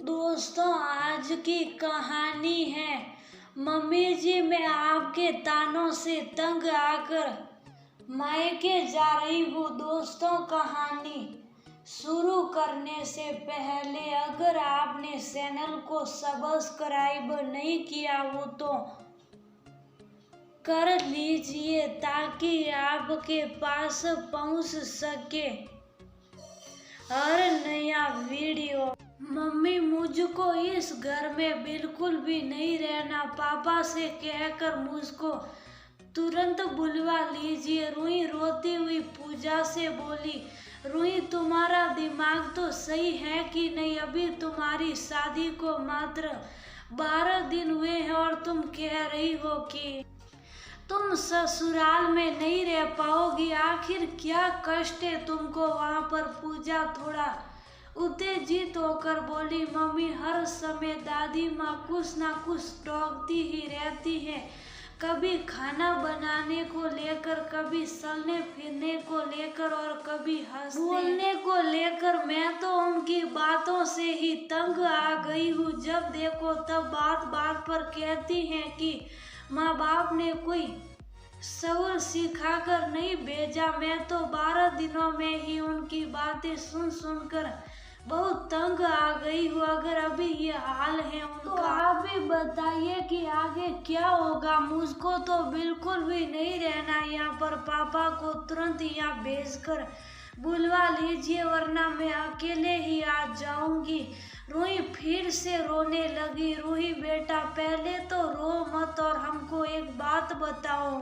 दोस्तों, आज की कहानी है मम्मी जी। मैं आपके तानों से तंग आकर मायके जा रही हूँ। दोस्तों, कहानी शुरू करने से पहले अगर आपने चैनल को सब्सक्राइब नहीं किया हो तो कर लीजिए ताकि आपके पास पहुंच सके हर नया वीडियो। मम्मी, मुझको इस घर में बिल्कुल भी नहीं रहना। पापा से कहकर मुझको तुरंत बुलवा लीजिए। रूही रोती हुई पूजा से बोली। रूही, तुम्हारा दिमाग तो सही है कि नहीं? अभी तुम्हारी शादी को मात्र 12 दिन हुए हैं और तुम कह रही हो कि तुम ससुराल में नहीं रह पाओगी। आखिर क्या कष्ट है तुमको वहाँ पर? पूजा थोड़ा उत्तेजित होकर बोली। मम्मी, हर समय दादी माँ कुछ ना कुछ टोकती ही रहती है। कभी खाना बनाने को लेकर, कभी चलने फिरने को लेकर और कभी बोलने को लेकर। मैं तो उनकी बातों से ही तंग आ गई हूँ। जब देखो तब बात बात पर कहती हैं कि माँ बाप ने कोई सब्र सिखाकर नहीं भेजा। मैं तो 12 दिनों में ही उनकी बातें सुन सुनकर बहुत तंग आ गई हूँ। अगर अभी ये हाल है उनका, तो आप भी बताइए कि आगे क्या होगा। मुझको तो बिल्कुल भी नहीं रहना यहाँ पर। पापा को तुरंत यहाँ भेजकर बुलवा लीजिए वरना मैं अकेले ही आ जाऊंगी। रूही फिर से रोने लगी। रूही बेटा, पहले तो रो मत और हमको एक बात बताओ।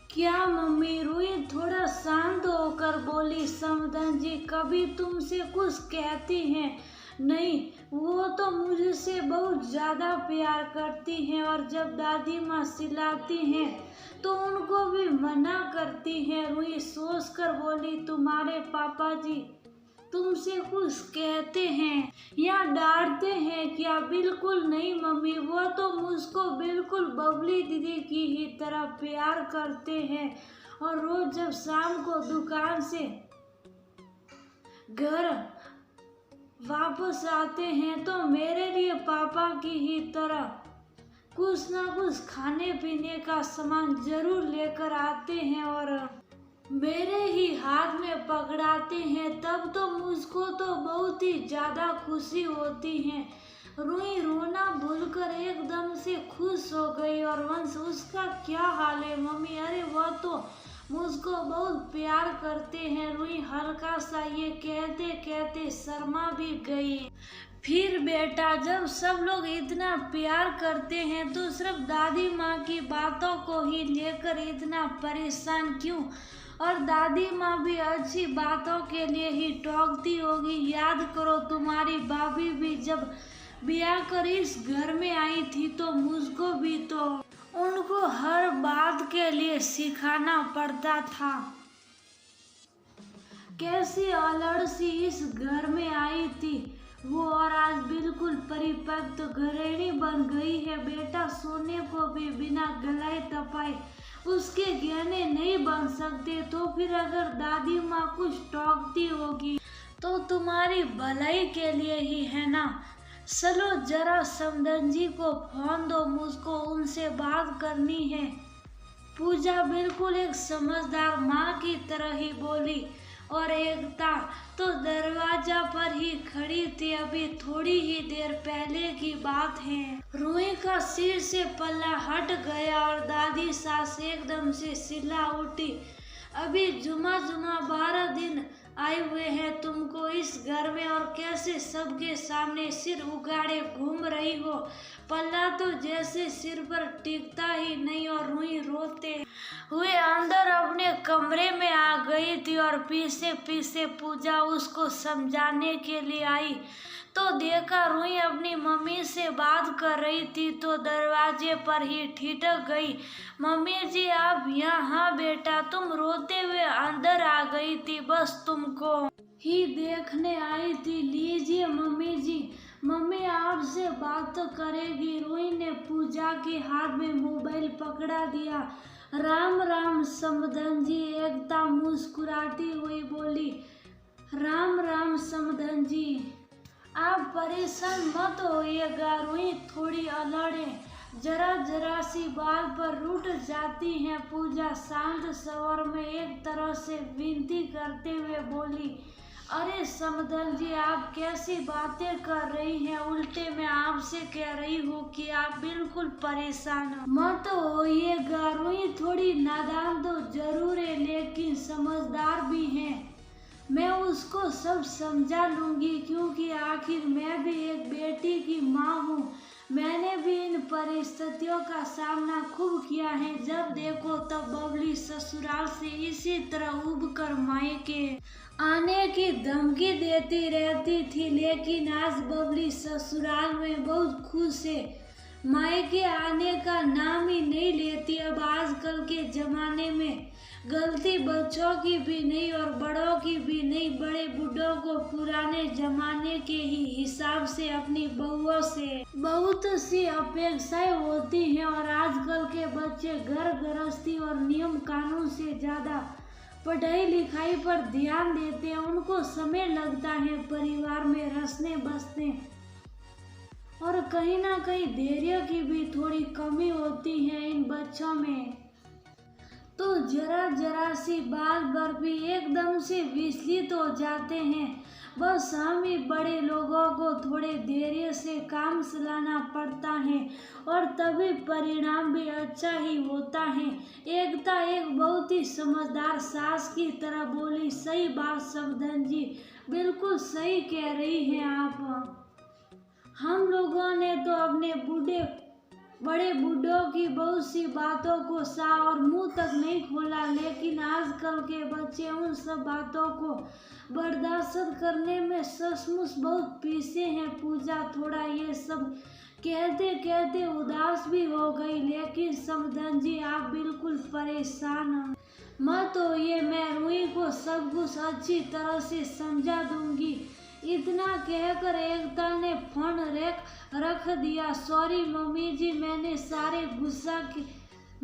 क्या मम्मी? रूही थोड़ा शांत होकर बोली। समधन जी कभी तुमसे कुछ कहती हैं? नहीं, वो तो मुझसे बहुत ज्यादा प्यार करती हैं और जब दादी माँ चिल्लाती हैं तो उनको भी मना करती हैं। रूही सोच कर बोली, तुम्हारे पापा जी तुमसे कुछ कहते हैं या डांटते हैं क्या? बिल्कुल नहीं मम्मी, वो तो मुझको बिल्कुल बबली दीदी की ही तरह प्यार करते हैं और रोज जब शाम को दुकान से घर वापस आते हैं तो मेरे लिए पापा की ही तरह कुछ ना कुछ खाने पीने का सामान जरूर लेकर आते हैं और मेरे ही हाथ में पकड़ाते हैं। तब तो मुझको तो बहुत ही ज्यादा खुशी होती है। रूही रोना भूलकर एकदम से खुश हो गई। और वंश, उसका क्या हाल है मम्मी? अरे वह तो मुझको बहुत प्यार करते हैं। रूही हल्का सा ये कहते कहते शर्मा भी गई। फिर बेटा, जब सब लोग इतना प्यार करते हैं तो सिर्फ दादी माँ की बातों को ही लेकर इतना परेशान क्यों? और दादी माँ भी अच्छी बातों के लिए ही टोकती होगी। याद करो, तुम्हारी भाभी भी जब ब्याह कर इस घर में आई थी तो मुझको भी तो उनको हर बात के लिए सिखाना पड़ता था। कैसी अलड़-सी इस घर में आई थी वो, और आज बिल्कुल परिपक्व गृहिणी बन गई है। बेटा, सोने को भी बिना गलाए तपाए उसके गहने नहीं बन सकते। तो फिर अगर दादी माँ कुछ टोकती होगी तो तुम्हारी भलाई के लिए ही है ना? चलो जरा समधन जी को फोन दो, मुझको उनसे बात करनी है। पूजा बिल्कुल एक समझदार माँ की तरह ही बोली। और एकता तो दरवाजा पर ही खड़ी थी। अभी थोड़ी ही देर पहले की बात है। रूही का सिर से पल्ला हट गया और दादी सास एकदम से चिल्ला उठी। अभी जुमा 12 दिन आए हुए हैं तुमको इस घर में और कैसे सबके सामने सिर उगाड़े घूम रही हो? पल्ला तो जैसे सिर पर टिकता ही नहीं। और रूही रोते हुए अंदर अपने कमरे में आ गई थी और पीछे पीछे पूजा उसको समझाने के लिए आई तो देखा रूही अपनी मम्मी से बात कर रही थी तो दरवाजे पर ही ठिठक गई। मम्मी जी, आप यहाँ? हाँ बेटा, तुम रोते हुए अंदर आ गई थी, बस तुमको ही देखने आई थी। लीजिए मम्मी जी, मम्मी आपसे बात तो करेगी। रूही ने पूजा के हाथ में मोबाइल पकड़ा दिया। राम राम समधन जी, एकता मुस्कुराती हुई बोली। राम राम समधन जी, आप परेशान मत होइएगा रुई थोड़ी अलड़े जरा सी बात पर रूठ जाती हैं पूजा शांत स्वर में एक तरह से विनती करते हुए बोली। अरे समधन जी, आप कैसी बातें कर रही हैं? उल्टे मैं आपसे कह रही हूँ कि आप बिल्कुल परेशान मत होइएगा। रुई थोड़ी नादान तो जरूर है लेकिन समझदार भी है। मैं उसको सब समझा लूंगी क्योंकि आखिर मैं भी एक बेटी की माँ हूँ। मैंने भी इन परिस्थितियों का सामना खूब किया है। जब देखो तब बबली ससुराल से इसी तरह उब कर मायके आने की धमकी देती रहती थी, लेकिन आज बबली ससुराल में बहुत खुश है। मायके आने का नाम ही नहीं लेती। अब आजकल के जमाने में गलती बच्चों की भी नहीं और बड़ों की भी नहीं, बड़े बूढ़ों को पुराने जमाने के ही हिसाब से अपनी बहुओं से बहुत सी अपेक्षाएं होती हैं और आजकल के बच्चे घर गृहस्थी और नियम कानून से ज्यादा पढ़ाई लिखाई पर ध्यान देते हैं। उनको समय लगता है परिवार में रसने बसने और कहीं ना कहीं धैर्य की भी थोड़ी कमी होती है इन बच्चों में। तो जरा सी बात पर भी एकदम से विचलित हो जाते हैं। बस हम ही बड़े लोगों को थोड़े धैर्य से काम चलाना पड़ता है और तभी परिणाम भी अच्छा ही होता है। एकता एक बहुत ही समझदार सास की तरह बोली। सही बात समधन जी, बिल्कुल सही कह रही हैं आप। हम लोगों ने तो अपने बड़े बूढ़ों की बहुत सी बातों को सा और मुंह तक नहीं खोला, लेकिन आजकल के बच्चे उन सब बातों को बर्दाश्त करने में सचमुच बहुत पीछे हैं। पूजा थोड़ा ये सब कहते कहते उदास भी हो गई। लेकिन समधन जी, आप बिल्कुल परेशान मत होइए, मैं रुई को सब कुछ अच्छी तरह से समझा दूंगी। इतना कहकर एकता ने फोन रख दिया। सॉरी मम्मी जी, मैंने सारे गुस्सा की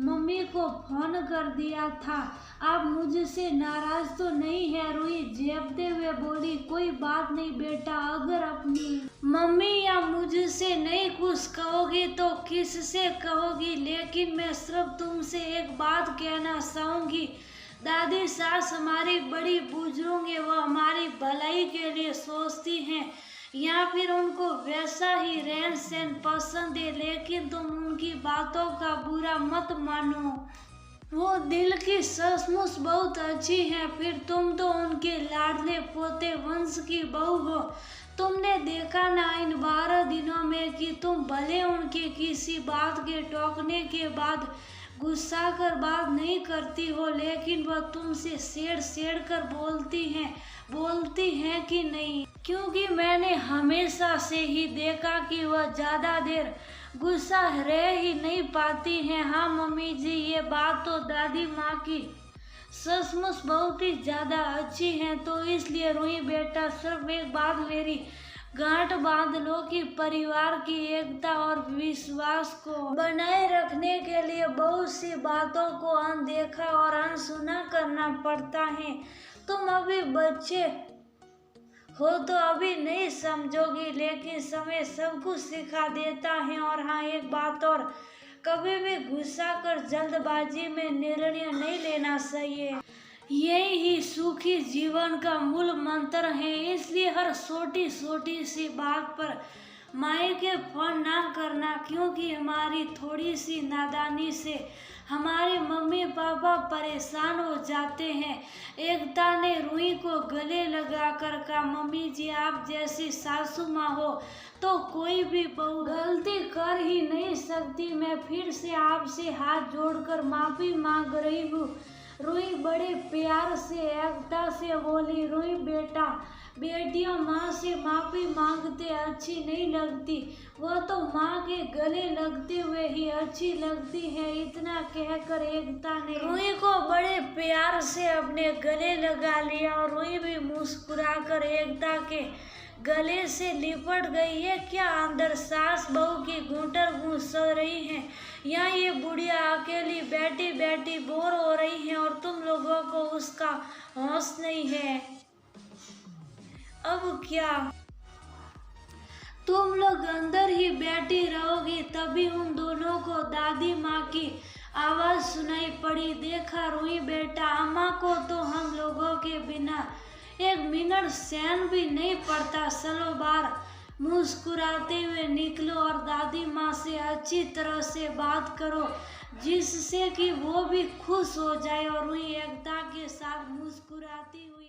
मम्मी को फोन कर दिया था। आप मुझसे नाराज तो नहीं है? रुई झेपते हुए बोली। कोई बात नहीं बेटा, अगर अपनी मम्मी या मुझसे नहीं कुछ कहोगी तो किससे कहोगी? लेकिन मैं सिर्फ तुमसे एक बात कहना चाहूंगी। दादी सास हमारी बड़ी बुजुर्ग है, वो हमारी भलाई के लिए सोचती हैं या फिर उनको वैसा ही रहन सहन पसंद है, लेकिन तुम उनकी बातों का बुरा मत मानो। वो दिल की सचमुच बहुत अच्छी हैं। फिर तुम तो उनके लाडले पोते वंश की बहू हो। तुमने देखा ना इन 12 दिनों में कि तुम भले उनके किसी बात के टोकने के बाद गुस्सा कर बात नहीं करती हो, लेकिन वह तुमसे सेड़ कर बोलती हैं कि नहीं? क्योंकि मैंने हमेशा से ही देखा कि वह ज्यादा देर गुस्सा रह ही नहीं पाती हैं। हाँ मम्मी जी, ये बात तो दादी माँ की सचमुच बहुत ही ज्यादा अच्छी है। तो इसलिए रुई बेटा, सिर्फ एक बात मेरी गांठ बांध लो कि परिवार की एकता और विश्वास को बनाए रखने के लिए बहुत सी बातों को अनदेखा और अनसुना करना पड़ता है। तुम अभी बच्चे हो तो अभी नहीं समझोगी, लेकिन समय सब कुछ सिखा देता है। और हाँ एक बात और, कभी भी गुस्सा कर जल्दबाजी में निर्णय नहीं लेना चाहिए। यही ही सुखी जीवन का मूल मंत्र है। इसलिए हर छोटी छोटी सी बात पर मायके फोन ना करना, क्योंकि हमारी थोड़ी सी नादानी से हमारे मम्मी पापा परेशान हो जाते हैं। एकता ने रुई को गले लगाकर कहा, मम्मी जी आप जैसी सासू माँ हो तो कोई भी बहू गलती कर ही नहीं सकती। मैं फिर से आपसे हाथ जोड़कर माफी मांग रही हूँ। रुई बड़े प्यार से एकता से बोली। रुई बेटा, बेटियां माँ से माफी मांगते अच्छी नहीं लगती, वह तो माँ के गले लगते हुए ही अच्छी लगती है। इतना कहकर एकता ने रुई को बड़े प्यार से अपने गले लगा लिया और रुई भी मुस्कुराकर एकता के गले से लिपट गई है। क्या अंदर सास बहू की घूंटर घूस रही है या ये बुढ़िया अकेली बैठी बैठी बोर हो रही है और तुम लोगों को उसका होश नहीं है? अब क्या तुम लोग अंदर ही बैठी रहोगी। तभी उन दोनों को दादी माँ की आवाज सुनाई पड़ी। देखा रूही बेटा, अम्मा को तो हम लोगों के बिना एक मिनट चैन भी नहीं पड़ता। चलो बाहर। मुस्कुराते हुए निकलो और दादी माँ से अच्छी तरह से बात करो, जिससे कि वो भी खुश हो जाए। और रूही एकता के साथ मुस्कुराती हुई